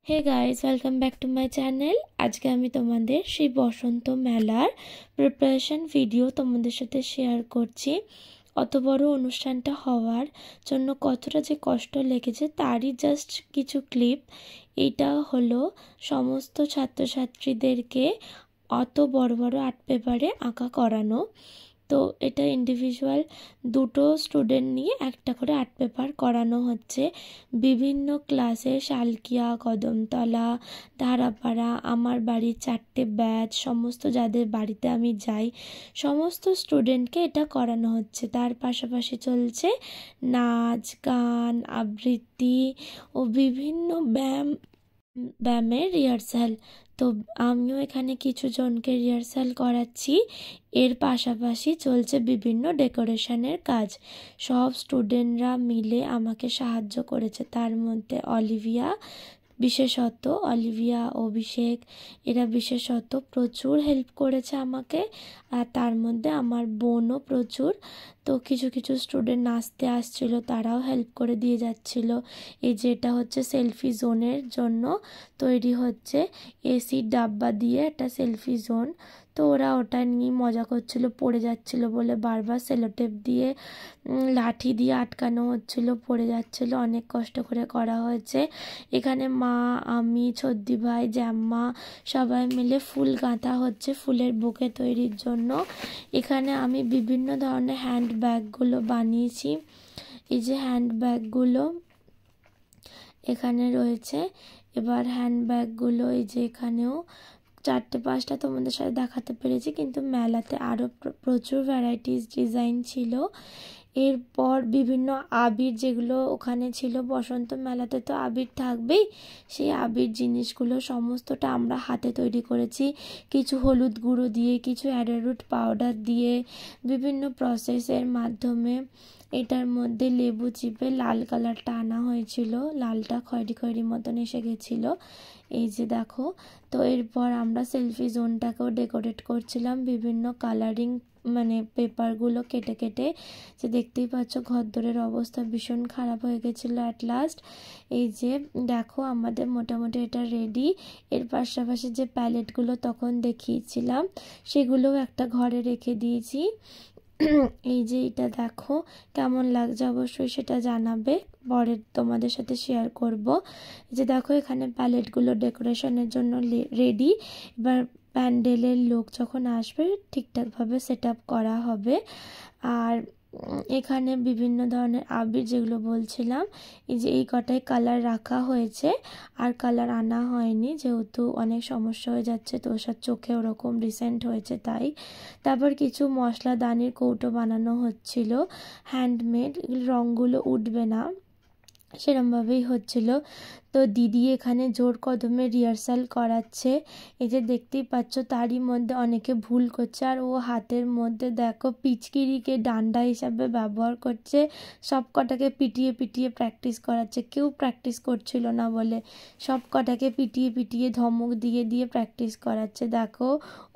Hey guys, welcome back to my channel. আজকে আমি তোমাদের সেই বসন্ত মেলার প্রিপারেশন ভিডিও তোমাদের সাথে শেয়ার করছি। অত বড় অনুষ্ঠানটা হওয়ার জন্য কতটা যে কষ্ট লেগেছে তারই জাস্ট কিছু ক্লিপ। এইটা হলো সমস্ত ছাত্রছাত্রীদেরকে অত বড় বড় আর্ট পেপারে আঁকা করানো। তো এটা ইন্ডিভিজুয়াল দুটো স্টুডেন্ট নিয়ে একটা করে আর্ট পেপার করানো হচ্ছে। বিভিন্ন ক্লাসে শালকিয়া, কদমতলা, ধারাপাড়া, আমার বাড়ির 4টে ব্যাচ, সমস্ত যাদের বাড়িতে আমি যাই সমস্ত স্টুডেন্টকে এটা করানো হচ্ছে। তার পাশাপাশি চলছে নাচ, গান, আবৃত্তি ও বিভিন্ন ব্যায়ামের রিহার্সাল। তো আমিও এখানে কিছু জনকে রিহার্সাল করাচ্ছি। এর পাশাপাশি চলছে বিভিন্ন ডেকোরেশনের কাজ। সব স্টুডেন্টরা মিলে আমাকে সাহায্য করেছে। তার মধ্যে অলিভিয়া, অভিষেক এরা বিশেষত প্রচুর হেল্প করেছে আমাকে। আর তার মধ্যে আমার বোনও প্রচুর। তো কিছু কিছু স্টুডেন্ট নাচতে আসছিল, তারাও হেল্প করে দিয়ে যাচ্ছিল। এই যেটা হচ্ছে সেলফি জোনের জন্য তৈরি হচ্ছে, এসির ডাব্বা দিয়ে একটা সেলফি জোন। তো ওরা ওটা নিয়ে মজা করছিল, পড়ে যাচ্ছিল বলে বারবার সেলোটেপ দিয়ে লাঠি দিয়ে আটকানো হচ্ছিল, পড়ে যাচ্ছিল। অনেক কষ্ট করে করা হয়েছে। এখানে মা, আমি, ছদ্দি ভাই, জ্যাম্মা সবাই মিলে ফুল গাঁথা হচ্ছে ফুলের বুকে তৈরির জন্য। এখানে আমি বিভিন্ন ধরনের হ্যান্ড ব্যাগগুলো বানিয়েছি। এই যে হ্যান্ড ব্যাগগুলো এখানে রয়েছে। এবার হ্যান্ড ব্যাগগুলো এই যে এখানেও 4-5টা তোমাদের সাথে দেখাতে পেরেছি, কিন্তু মেলাতে আরও প্রচুর ভ্যারাইটিস ডিজাইন ছিল। এরপর বিভিন্ন আবির যেগুলো ওখানে ছিল, বসন্ত মেলাতে তো আবির থাকবেই, সেই আবির জিনিসগুলো সমস্তটা আমরা হাতে তৈরি করেছি। কিছু হলুদ গুঁড়ো দিয়ে, কিছু অ্যারারুট পাউডার দিয়ে বিভিন্ন প্রসেসের মাধ্যমে এটার মধ্যে লেবু চিপে লাল কালারটা আনা হয়েছিল। লালটা খয়েরি খয়েরি মতন এসে গেছিলো, এই যে দেখো। তো এরপর আমরা সেলফি জোনটাকেও ডেকোরেট করছিলাম বিভিন্ন কালারিং পেপারগুলো কেটে কেটে। যে দেখতেই পাচ্ছ ঘরদোরের অবস্থা ভীষণ খারাপ হয়ে গেছিলো অ্যাট লাস্ট। এই যে দেখো আমাদের মোটামুটি এটা রেডি। এর পাশাপাশি যে প্যালেটগুলো তখন দেখিয়েছিলাম সেগুলোও একটা ঘরে রেখে দিয়েছি। এই যে এটা দেখো কেমন লাগছে অবশ্যই সেটা জানাবে, পরে তোমাদের সাথে শেয়ার করব। এই যে দেখো এখানে প্যালেটগুলো ডেকোরেশনের জন্য রেডি। এবার প্যান্ডেলের লোক যখন আসবে ঠিকঠাকভাবে সেট আপ করা হবে। আর এখানে বিভিন্ন ধরনের আবির যেগুলো বলছিলাম, এই যে এই কটাই কালার রাখা হয়েছে, আর কালার আনা হয়নি যেহেতু অনেক সমস্যা হয়ে যাচ্ছে, তো ওসব চোখে ওরকম রিসেন্ট হয়েছে তাই। তারপর কিছু মশলাদানির কৌটো বানানো হচ্ছিল হ্যান্ডমেড, রঙগুলো উঠবে না সেরমভাবেই হচ্ছিল। তো দিদি এখানে জোর কদমে রিহার্সাল করাচ্ছে। এই যে দেখতেই পাচ্ছ তারই মধ্যে অনেকে ভুল করছে, আর ও হাতের মধ্যে দেখো পিচকিরিকে ডান্ডা হিসাবে ব্যবহার করছে। সব কটাকে পিটিয়ে পিটিয়ে প্র্যাকটিস করাচ্ছে, কেউ প্র্যাকটিস করছিল না বলে সব কটাকে পিটিয়ে পিটিয়ে ধমক দিয়ে দিয়ে প্র্যাকটিস করাচ্ছে। দেখো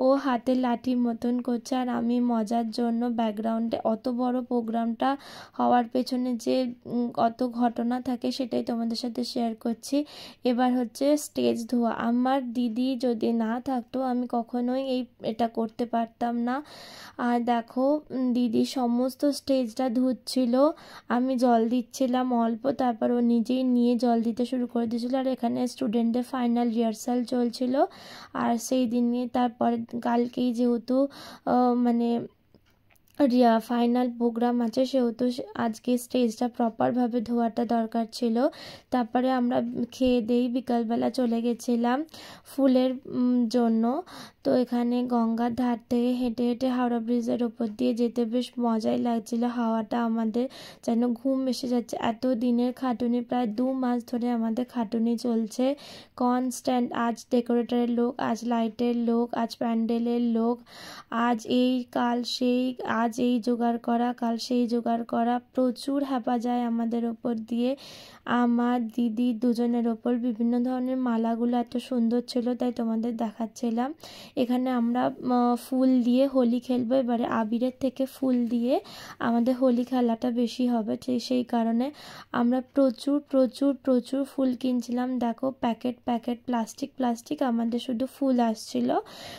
ও হাতে লাঠির মতন করছে, আর আমি মজার জন্য ব্যাকগ্রাউন্ডে অত বড় প্রোগ্রামটা হওয়ার পেছনে যে কত ঘটনা থাকে সেটাই তোমাদের সাথে শেয়ার করছি। এবার হচ্ছে স্টেজ ধোয়া। আমার দিদি যদি না থাকতো আমি কখনোই এটা করতে পারতাম না। আর দেখো দিদি সমস্ত স্টেজটা ধুচ্ছিল, আমি জল দিচ্ছিলাম অল্প, তারপর ও নিজেই নিয়ে জল দিতে শুরু করে দিয়েছিল। আর এখানে স্টুডেন্টদের ফাইনাল রিহার্সাল চলছিল। আর সেই দিনে তারপরে কালকেই যেহেতু ফাইনাল প্রোগ্রাম আছে সেহেতু আজকে স্টেজটা প্রপারভাবে ধোয়াটা দরকার ছিল। তারপরে আমরা খেয়ে দেই বিকালবেলা চলে গেছিলাম ফুলের জন্য। তো এখানে গঙ্গার ধার থেকে হেঁটে হেঁটে হাওড়া ব্রিজের ওপর দিয়ে যেতে বেশ মজাই লাগছিল। হাওয়াটা আমাদের যেন ঘুম এসে যাচ্ছে, এত দিনের খাটুনি, প্রায় 2 মাস ধরে আমাদের খাটুনি চলছে কনস্ট্যান্ট। আজ ডেকোরেটরের লোক, আজ লাইটের লোক, আজ প্যান্ডেলের লোক, আজ এই কাল সেই, আজ এই জোগাড় করা কাল সেই জোগাড় করা, প্রচুর হ্যাপা যায় আমাদের ওপর দিয়ে। আমার দিদি দুজনের ওপর বিভিন্ন ধরনের মালাগুলো এত সুন্দর ছিল, তাই তোমাদের দেখাচ্ছিলাম। এখানে আমরা ফুল দিয়ে হোলি খেলবো, এবারে আবিরের থেকে ফুল দিয়ে আমাদের হোলি খেলাটা বেশি হবে, সেই কারণে আমরা প্রচুর প্রচুর প্রচুর ফুল কিনছিলাম। দেখো প্যাকেট প্যাকেট প্লাস্টিক আমাদের শুধু ফুল আসছিল,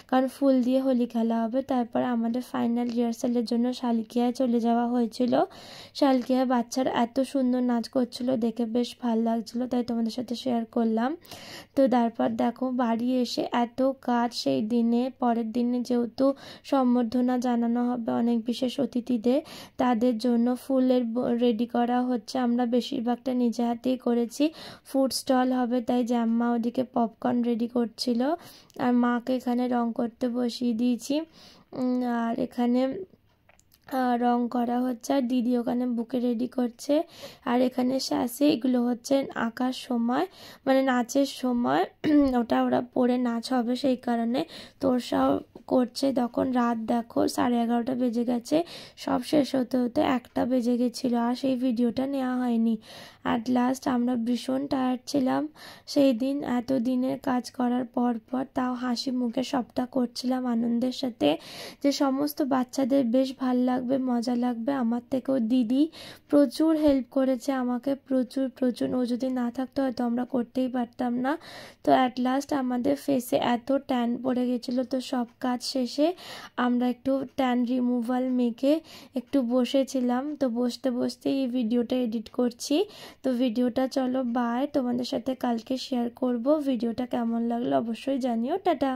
কারণ ফুল দিয়ে হোলি খেলা হবে। তারপর আমাদের ফাইনাল রিহার্সালের জন্য শালকিয়ায় চলে যাওয়া হয়েছিল। শালকিয়া বাচ্চারা এত সুন্দর নাচ করছিল, দেখে বেশ ভালো লাগছিলো, তাই তোমাদের সাথে শেয়ার করলাম। তো তারপর দেখো বাড়ি এসে এত কাজ সেই দিনে, পরের দিনে যেহেতু সম্বর্ধনা জানানো হবে অনেক বিশেষ অতিথিদের, তাদের জন্য ফুলের রেডি করা হচ্ছে। আমরা বেশিরভাগটা নিজে হাতেই করেছি। ফুড স্টল হবে, তাই জ্যাম্মা ওদিকে পপকর্ন রেডি করছিল, আর মাকে এখানে রং করতে বসিয়ে দিয়েছি। আর এখানে রং করা হচ্ছে, আর দিদি ওখানে বুকে রেডি করছে। আর এখানে শাসি, এগুলো হচ্ছে আঁকার সময়, মানে নাচের সময় ওরা পরে নাচ হবে, সেই কারণে তোরসাও করছে। তখন রাত দেখো 11:30 বেজে গেছে, সব শেষ হতে হতে 1টা বেজে গেছিলো, আর সেই ভিডিওটা নেওয়া হয়নি। অ্যাট লাস্ট আমরা ভীষণ টায়ার্ড ছিলাম সেই দিন, এত দিনের কাজ করার পর তাও হাসি মুখে সবটা করছিলাম আনন্দের সাথে, যে সমস্ত বাচ্চাদের বেশ ভাল লাগবে, মজা লাগবে। আমার থেকেও দিদি প্রচুর হেল্প করেছে আমাকে, প্রচুর প্রচুর। ও যদি না থাকতো হয়তো আমরা করতেই পারতাম না। তো অ্যাট লাস্ট আমাদের ফেসে এত ট্যান পড়ে গেছিলো, তো সব কাজ শেষে আমরা একটু ট্যান রিমুভাল মেখে একটু বসেছিলাম। তো বসতে বসতে এই ভিডিওটা এডিট করছি। তো ভিডিওটা চলো বাই, তোমাদের সাথে কালকে শেয়ার করব। ভিডিওটা কেমন লাগলো অবশ্যই জানিও। টাটা।